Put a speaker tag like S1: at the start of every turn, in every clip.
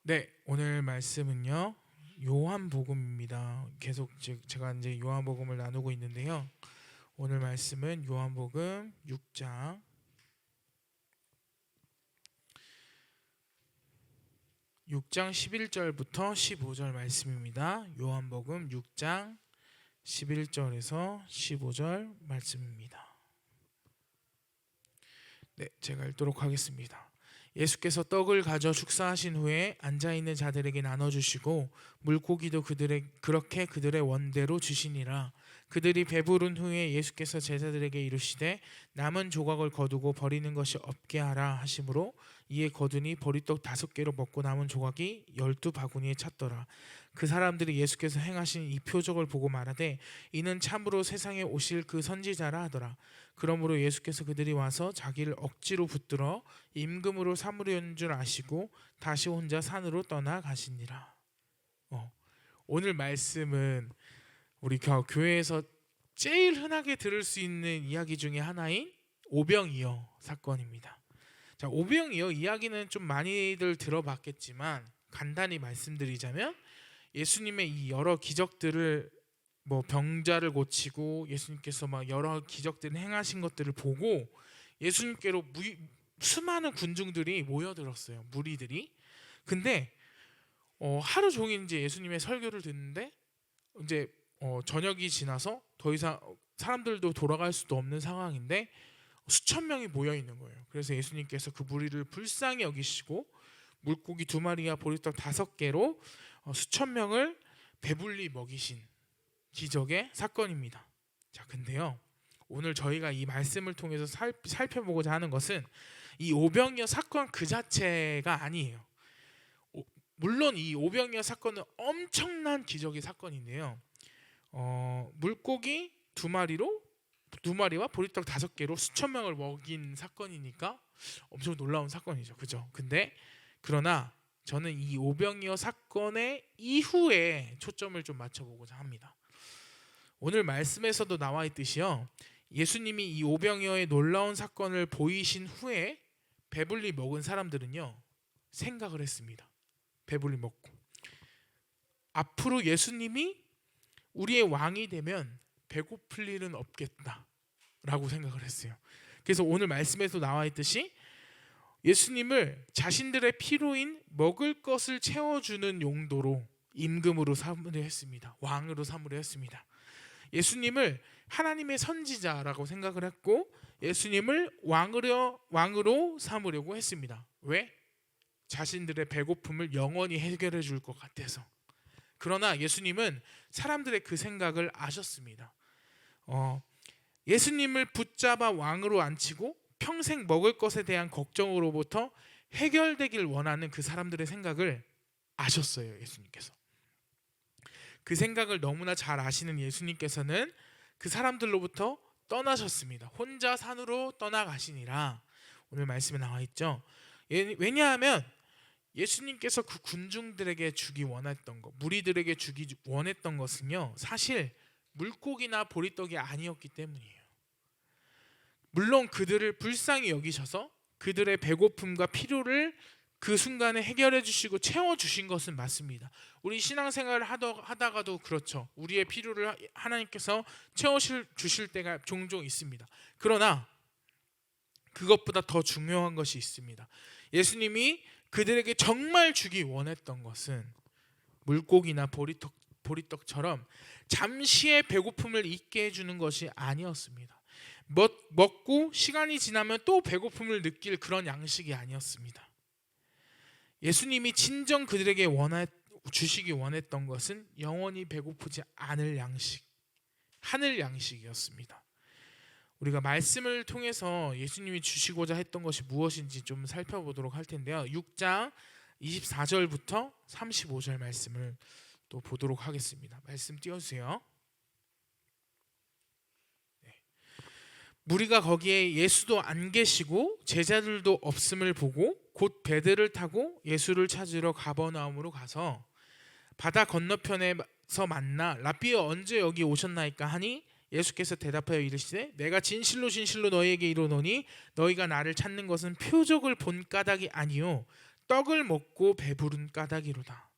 S1: 네, 오늘 말씀은요. 요한복음입니다. 계속 제가 이제 요한복음을 나누고 있는데요. 오늘 말씀은 요한복음 6장 11절부터 15절 말씀입니다. 요한복음 6장 11절에서 15절 말씀입니다. 네, 제가 읽도록 하겠습니다. 예수께서 떡을 가져 축사하신 후에 앉아있는 자들에게 나눠주시고 물고기도 그렇게 그들의 원대로 주시니라. 그들이 배부른 후에 예수께서 제자들에게 이르시되 남은 조각을 거두고 버리는 것이 없게 하라 하심으로 이에 거두니 보리떡 5개로 먹고 남은 조각이 12바구니에 찼더라. 그 사람들이 예수께서 행하신 이 표적을 보고 말하되 이는 참으로 세상에 오실 그 선지자라 하더라. 그러므로 예수께서 그들이 와서 자기를 억지로 붙들어 임금으로 삼으려는 줄 아시고 다시 혼자 산으로 떠나가시니라. 오늘 말씀은 우리 교회에서 제일 흔하게 들을 수 있는 이야기 중에 하나인 오병이어 사건입니다. 자, 오병이어 이야기는 좀 많이들 들어봤겠지만 간단히 말씀드리자면 예수님의 이 여러 기적들을 병자를 고치고 예수님께서 막 여러 기적들을 행하신 것들을 보고 예수님께로 수많은 군중들이 모여들었어요. 무리들이. 근데 하루 종일 이제 예수님의 설교를 듣는데 이제 저녁이 지나서 더 이상 사람들도 돌아갈 수도 없는 상황인데 수천 명이 모여 있는 거예요. 그래서 예수님께서 그 무리를 불쌍히 여기시고 물고기 2마리와 보리떡 5개로 수천 명을 배불리 먹이신 기적의 사건입니다. 자, 근데요, 오늘 저희가 이 말씀을 통해서 살펴보고자 하는 것은 이 오병이어 사건 그 자체가 아니에요. 물론 이 오병이어 사건은 엄청난 기적의 사건인데요. 물고기 2마리와 보리떡 5개로 수천 명을 먹인 사건이니까 엄청 놀라운 사건이죠. 그죠? 그러나 저는 이 오병이어 사건의 이후에 초점을 좀 맞춰보고자 합니다. 오늘 말씀에서도 나와 있듯이요, 예수님이 이 오병이어의 놀라운 사건을 보이신 후에 배불리 먹은 사람들은요 생각을 했습니다. 배불리 먹고 앞으로 예수님이 우리의 왕이 되면 배고플 일은 없겠다라고 생각을 했어요. 그래서 오늘 말씀에서 나와 있듯이 예수님을 자신들의 필요인 먹을 것을 채워주는 용도로 임금으로 삼으려 했습니다. 왕으로 삼으려 했습니다. 예수님을 하나님의 선지자라고 생각을 했고 예수님을 왕으로 삼으려고 했습니다. 왜? 자신들의 배고픔을 영원히 해결해 줄 것 같아서. 그러나 예수님은 사람들의 그 생각을 아셨습니다. 예수님을 붙잡아 왕으로 앉히고 평생 먹을 것에 대한 걱정으로부터 해결되길 원하는 그 사람들의 생각을 아셨어요. 예수님께서. 그 생각을 너무나 잘 아시는 예수님께서는 그 사람들로부터 떠나셨습니다. 혼자 산으로 떠나가시니라. 오늘 말씀에 나와 있죠. 왜냐하면 예수님께서 그 군중들에게 주기 원했던 것, 무리들에게 주기 원했던 것은요, 사실 물고기나 보리떡이 아니었기 때문이에요. 물론 그들을 불쌍히 여기셔서 그들의 배고픔과 필요를 그 순간에 해결해 주시고 채워 주신 것은 맞습니다. 우리 신앙생활을 하다가도 그렇죠. 우리의 필요를 하나님께서 채워 주실 때가 종종 있습니다. 그러나 그것보다 더 중요한 것이 있습니다. 예수님이 그들에게 정말 주기 원했던 것은 물고기나 보리떡처럼 잠시의 배고픔을 잊게 해주는 것이 아니었습니다. 먹고 시간이 지나면 또 배고픔을 느낄 그런 양식이 아니었습니다. 예수님이 진정 그들에게 주시기 원했던 것은 영원히 배고프지 않을 양식, 하늘 양식이었습니다. 우리가 말씀을 통해서 예수님이 주시고자 했던 것이 무엇인지 좀 살펴보도록 할 텐데요. 6장 24절부터 35절 말씀을 또 보도록 하겠습니다. 말씀 띄워주세요. 무리가 거기에 예수도 안 계시고 제자들도 없음을 보고 곧 배들을 타고 예수를 찾으러 가버나움으로 가서 바다 건너편에서 만나 랍비여 언제 여기 오셨나이까 하니 예수께서 대답하여 이르시되 내가 진실로 진실로 너희에게 이르노니 너희가 나를 찾는 것은 표적을 본 까닭이 아니요 떡을 먹고 배부른 까닭이로다.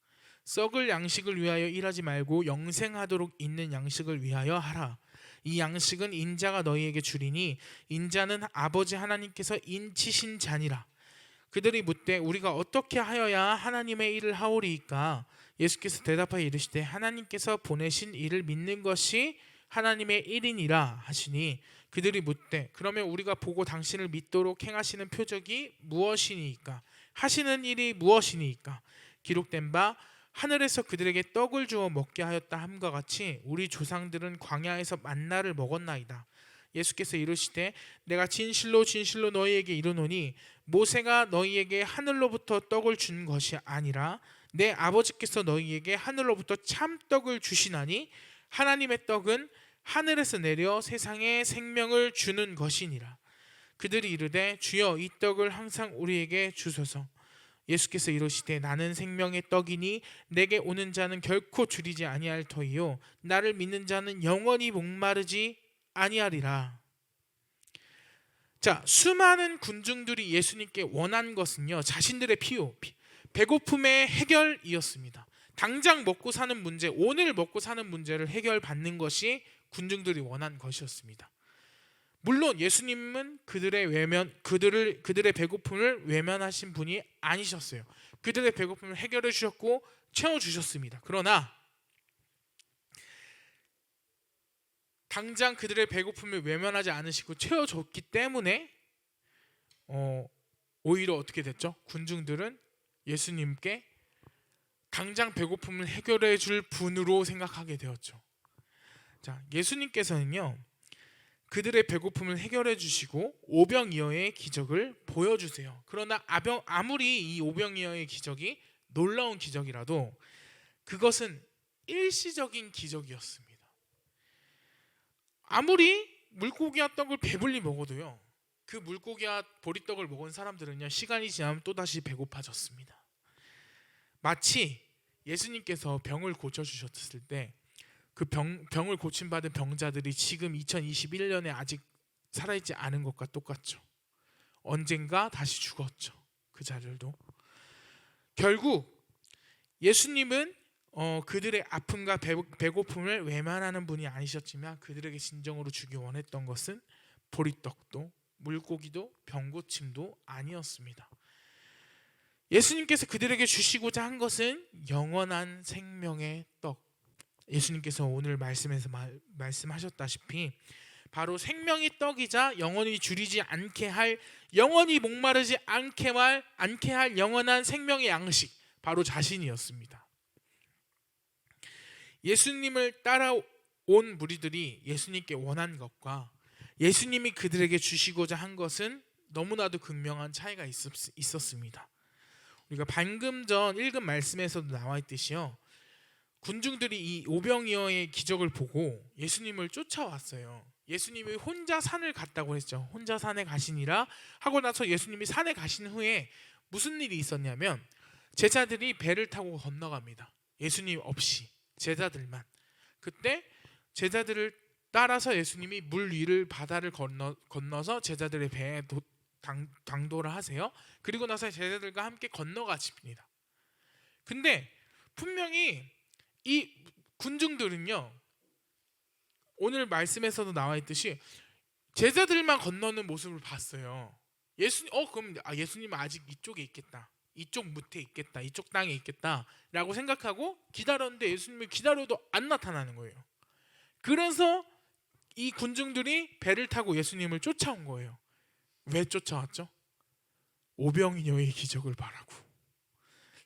S1: 썩을 양식을 위하여 일하지 말고 영생하도록 있는 양식을 위하여 하라. 이 양식은 인자가 너희에게 주리니 인자는 아버지 하나님께서 인치신 자니라. 그들이 묻되 우리가 어떻게 하여야 하나님의 일을 하오리이까? 예수께서 대답하여 이르시되 하나님께서 보내신 이를 믿는 것이 하나님의 일이니라 하시니 그들이 묻되 그러면 우리가 보고 당신을 믿도록 행하시는 표적이 무엇이니이까? 하시는 일이 무엇이니이까? 기록된 바 하늘에서 그들에게 떡을 주어 먹게 하였다 함과 같이 우리 조상들은 광야에서 만나를 먹었나이다. 예수께서 이르시되 내가 진실로 진실로 너희에게 이르노니 모세가 너희에게 하늘로부터 떡을 준 것이 아니라 내 아버지께서 너희에게 하늘로부터 참떡을 주시나니 하나님의 떡은 하늘에서 내려 세상에 생명을 주는 것이니라. 그들이 이르되 주여 이 떡을 항상 우리에게 주소서. 예수께서 이르시되 나는 생명의 떡이니 내게 오는 자는 결코 줄이지 아니할 터이요 나를 믿는 자는 영원히 목마르지 아니하리라. 자, 수많은 군중들이 예수님께 원한 것은요 자신들의 배고픔의 해결이었습니다. 당장 먹고 사는 문제, 오늘 먹고 사는 문제를 해결받는 것이 군중들이 원한 것이었습니다. 물론 예수님은 그들의 배고픔을 외면하신 분이 아니셨어요. 그들의 배고픔을 해결해 주셨고 채워 주셨습니다. 그러나 당장 그들의 배고픔을 외면하지 않으시고 채워줬기 때문에 오히려 어떻게 됐죠? 군중들은 예수님께 당장 배고픔을 해결해 줄 분으로 생각하게 되었죠. 자, 예수님께서는요 그들의 배고픔을 해결해 주시고 오병이어의 기적을 보여주세요. 그러나 아무리 이 오병이어의 기적이 놀라운 기적이라도 그것은 일시적인 기적이었습니다. 아무리 물고기와 떡을 배불리 먹어도요 그 물고기와 보리떡을 먹은 사람들은요 시간이 지나면 또다시 배고파졌습니다. 마치 예수님께서 병을 고쳐주셨을 때 그 병을 고침받은 병자들이 지금 2021년에 아직 살아있지 않은 것과 똑같죠. 언젠가 다시 죽었죠. 그 자들도. 결국 예수님은 그들의 아픔과 배고픔을 외면하는 분이 아니셨지만 그들에게 진정으로 주기 원했던 것은 보리떡도 물고기도 병고침도 아니었습니다. 예수님께서 그들에게 주시고자 한 것은 영원한 생명의 떡. 예수님께서 오늘 말씀에서 말씀하셨다시피 바로 생명의 떡이자 영원히 줄이지 않게 할 영원히 목마르지 않게 할 영원한 생명의 양식 바로 자신이었습니다. 예수님을 따라온 무리들이 예수님께 원한 것과 예수님이 그들에게 주시고자 한 것은 너무나도 극명한 차이가 있었습니다. 우리가 방금 전 읽은 말씀에서도 나와 있듯이요 군중들이 이 오병이어의 기적을 보고 예수님을 쫓아왔어요. 예수님이 혼자 산을 갔다고 했죠. 혼자 산에 가시니라 하고 나서 예수님이 산에 가신 후에 무슨 일이 있었냐면 제자들이 배를 타고 건너갑니다. 예수님 없이 제자들만. 그때 제자들을 따라서 예수님이 물 위를 바다를 건너서 제자들의 배에 당도를 하세요. 그리고 나서 제자들과 함께 건너가십니다. 근데 분명히 이 군중들은요 오늘 말씀에서도 나와 있듯이 제자들만 건너는 모습을 봤어요. 그럼 예수님은 아직 이쪽에 있겠다, 이쪽 무태 있겠다, 이쪽 땅에 있겠다라고 생각하고 기다렸는데 예수님을 기다려도 안 나타나는 거예요. 그래서 이 군중들이 배를 타고 예수님을 쫓아온 거예요. 왜 쫓아왔죠? 오병이어의 기적을 바라고.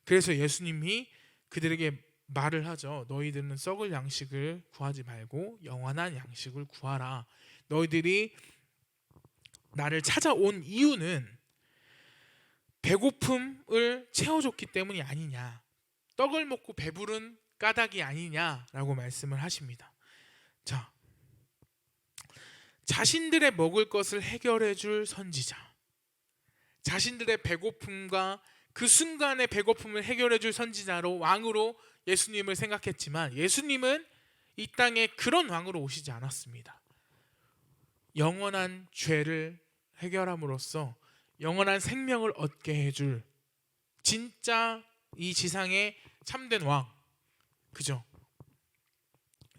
S1: 그래서 예수님이 그들에게 말을 하죠. 너희들은 썩을 양식을 구하지 말고 영원한 양식을 구하라. 너희들이 나를 찾아온 이유는 배고픔을 채워줬기 때문이 아니냐, 떡을 먹고 배부른 까닭이 아니냐라고 말씀을 하십니다. 자, 자신들의 먹을 것을 해결해 줄 선지자, 자신들의 배고픔과 그 순간의 배고픔을 해결해 줄 선지자로 왕으로 예수님을 생각했지만 예수님은 이 땅에 그런 왕으로 오시지 않았습니다. 영원한 죄를 해결함으로써 영원한 생명을 얻게 해줄 진짜 이 지상의 참된 왕, 그죠?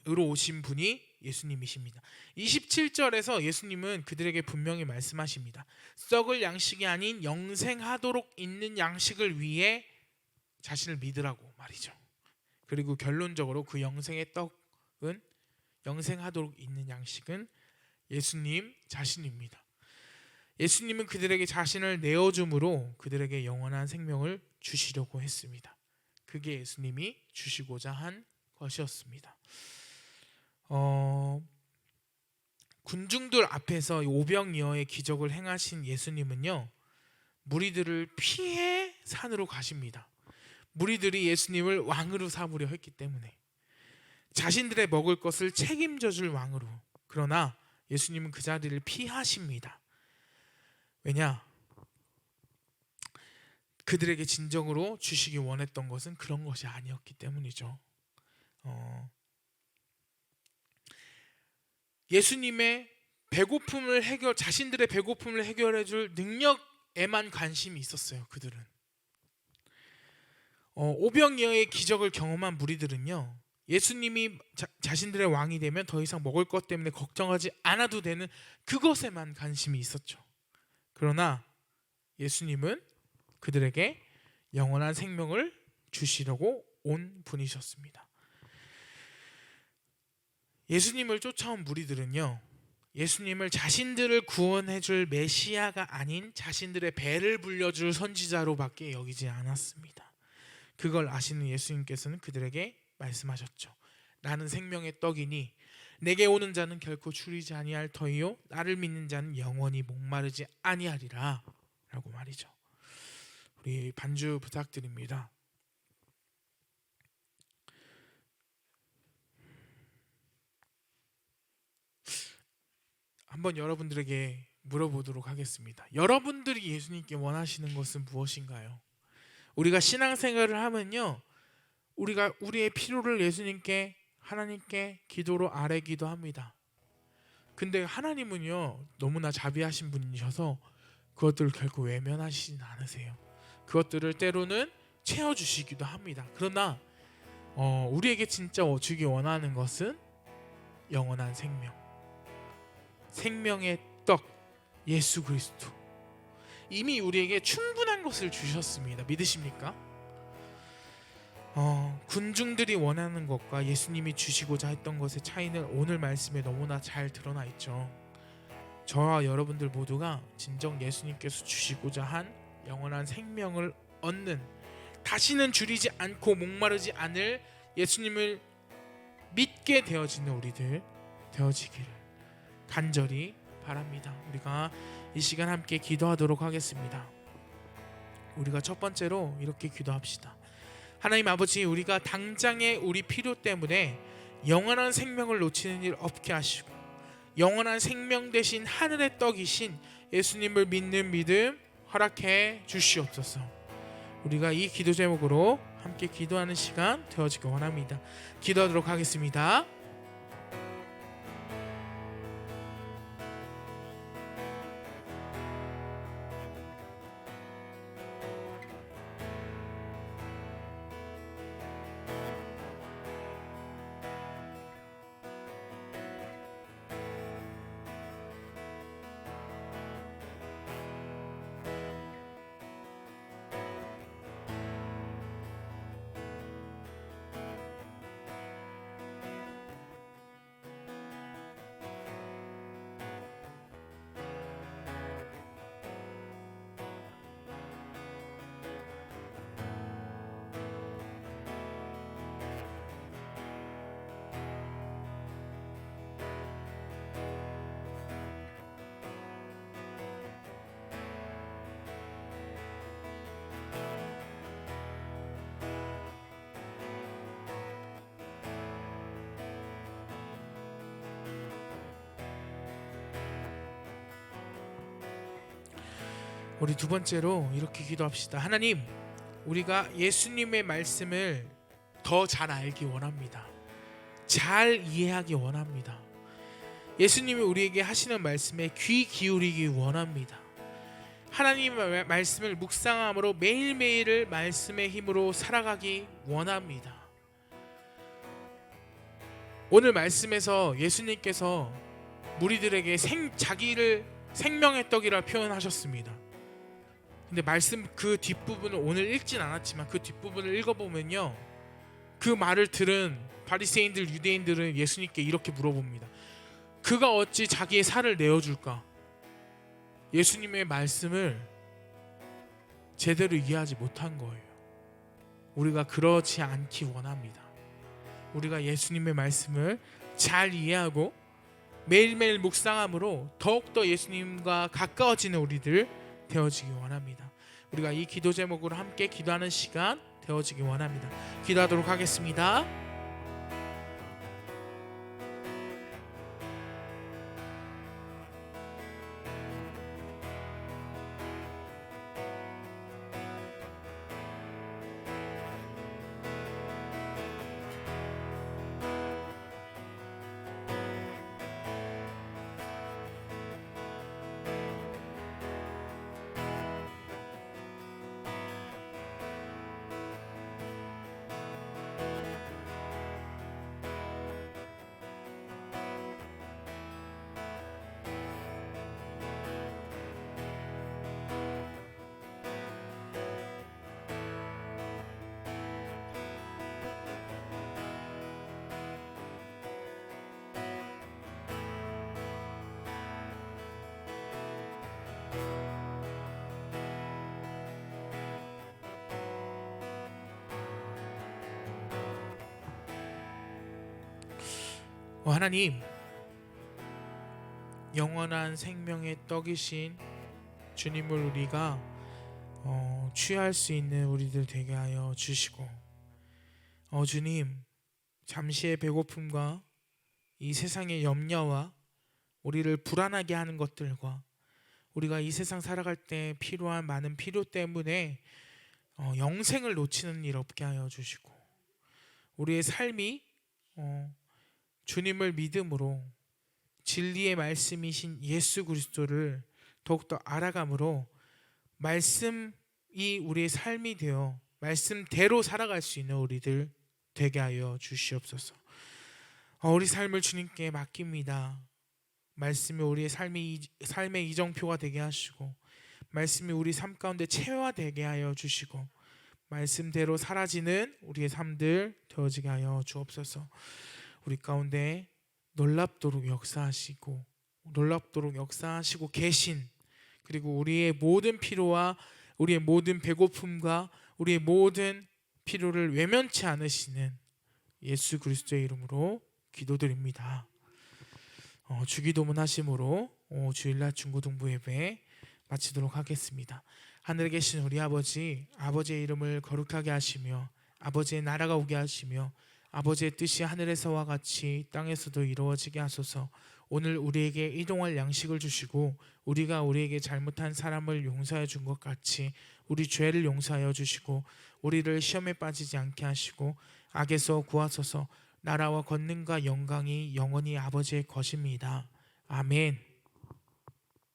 S1: 으로 오신 분이 예수님이십니다. 27절에서 예수님은 그들에게 분명히 말씀하십니다. 썩을 양식이 아닌 영생하도록 있는 양식을 위해 자신을 믿으라고 말이죠. 그리고 결론적으로 그 영생의 떡은, 영생하도록 있는 양식은 예수님 자신입니다. 예수님은 그들에게 자신을 내어줌으로 그들에게 영원한 생명을 주시려고 했습니다. 그게 예수님이 주시고자 한 것이었습니다. 군중들 앞에서 오병이어의 기적을 행하신 예수님은요, 무리들을 피해 산으로 가십니다. 무리들이 예수님을 왕으로 삼으려 했기 때문에, 자신들의 먹을 것을 책임져 줄 왕으로. 그러나 예수님은 그 자리를 피하십니다. 왜냐? 그들에게 진정으로 주시기 원했던 것은 그런 것이 아니었기 때문이죠. 예수님의 자신들의 배고픔을 해결해 줄 능력에만 관심이 있었어요. 그들은. 오병이어의 기적을 경험한 무리들은요, 예수님이 자신들의 왕이 되면 더 이상 먹을 것 때문에 걱정하지 않아도 되는 그것에만 관심이 있었죠. 그러나 예수님은 그들에게 영원한 생명을 주시려고 온 분이셨습니다. 예수님을 쫓아온 무리들은요, 예수님을 자신들을 구원해줄 메시아가 아닌 자신들의 배를 불려줄 선지자로밖에 여기지 않았습니다. 그걸 아시는 예수님께서는 그들에게 말씀하셨죠. 나는 생명의 떡이니 내게 오는 자는 결코 줄이지 아니할 터이요 나를 믿는 자는 영원히 목마르지 아니하리라 라고 말이죠. 우리 반주 부탁드립니다. 한번 여러분들에게 물어보도록 하겠습니다. 여러분들이 예수님께 원하시는 것은 무엇인가요? 우리가 신앙생활을 하면요, 우리가 우리의 필요를 예수님께, 하나님께 기도로 아뢰기도 합니다. 근데 하나님은요, 너무나 자비하신 분이셔서 그것들을 결코 외면하시진 않으세요. 그것들을 때로는 채워주시기도 합니다. 그러나 우리에게 진짜 주기 원하는 것은 영원한 생명, 생명의 떡 예수 그리스도, 이미 우리에게 충분한 것을 주셨습니다. 믿으십니까? 군중들이 원하는 것과 예수님이 주시고자 했던 것의 차이는 오늘 말씀에 너무나 잘 드러나 있죠. 저와 여러분들 모두가 진정 예수님께서 주시고자 한 영원한 생명을 얻는, 다시는 줄이지 않고 목마르지 않을 예수님을 믿게 되어지는 우리들 되어지기를 간절히 바랍니다. 우리가 이 시간 함께 기도하도록 하겠습니다. 우리가 첫 번째로 이렇게 기도합시다. 하나님 아버지, 우리가 당장의 우리 필요 때문에 영원한 생명을 놓치는 일 없게 하시고, 영원한 생명 대신 하늘의 떡이신 예수님을 믿는 믿음 허락해 주시옵소서. 우리가 이 기도 제목으로 함께 기도하는 시간 되어지기 원합니다. 기도하도록 하겠습니다. 우리 두 번째로 이렇게 기도합시다. 하나님, 우리가 예수님의 말씀을 더 잘 알기 원합니다. 잘 이해하기 원합니다. 예수님이 우리에게 하시는 말씀에 귀 기울이기 원합니다. 하나님의 말씀을 묵상함으로 매일매일을 말씀의 힘으로 살아가기 원합니다. 오늘 말씀에서 예수님께서 무리들에게 자기를 생명의 떡이라 표현하셨습니다. 근데 말씀 그 뒷부분을 오늘 읽진 않았지만 그 뒷부분을 읽어보면요, 그 말을 들은 바리새인들, 유대인들은 예수님께 이렇게 물어봅니다. 그가 어찌 자기의 살을 내어줄까? 예수님의 말씀을 제대로 이해하지 못한 거예요. 우리가 그렇지 않기 원합니다. 우리가 예수님의 말씀을 잘 이해하고 매일매일 묵상함으로 더욱더 예수님과 가까워지는 우리들 되어지기 원합니다. 우리가 이 기도 제목으로 함께 기도하는 시간 되어지기 원합니다. 기도하도록 하겠습니다. 하나님, 영원한 생명의 떡이신 주님을 우리가 취할 수 있는 우리들 되게 하여 주시고, 주님, 잠시의 배고픔과 이 세상의 염려와 우리를 불안하게 하는 것들과 우리가 이 세상 살아갈 때 필요한 많은 필요 때문에 영생을 놓치는 일 없게 하여 주시고, 우리의 삶이 주님을 믿음으로 진리의 말씀이신 예수 그리스도를 더욱더 알아감으로 말씀이 우리의 삶이 되어 말씀대로 살아갈 수 있는 우리들 되게 하여 주시옵소서. 우리 삶을 주님께 맡깁니다. 말씀이 우리의 삶의 이정표가 되게 하시고, 말씀이 우리 삶 가운데 체화되게 하여 주시고, 말씀대로 사라지는 우리의 삶들 되어지게 하여 주옵소서. 우리 가운데 놀랍도록 역사하시고 계신, 그리고 우리의 모든 필요와 우리의 모든 배고픔과 우리의 모든 필요를 외면치 않으시는 예수 그리스도의 이름으로 기도드립니다. 주기도문 하심으로 주일날 중고등부 예배 마치도록 하겠습니다. 하늘에 계신 우리 아버지, 아버지의 이름을 거룩하게 하시며 아버지의 나라가 오게 하시며 아버지의 뜻이 하늘에서와 같이 땅에서도 이루어지게 하소서. 오늘 우리에게 일용할 양식을 주시고 우리가 우리에게 잘못한 사람을 용서해 준 것 같이 우리 죄를 용서하여 주시고 우리를 시험에 빠지지 않게 하시고 악에서 구하소서. 나라와 권능과 영광이 영원히 아버지의 것입니다. 아멘.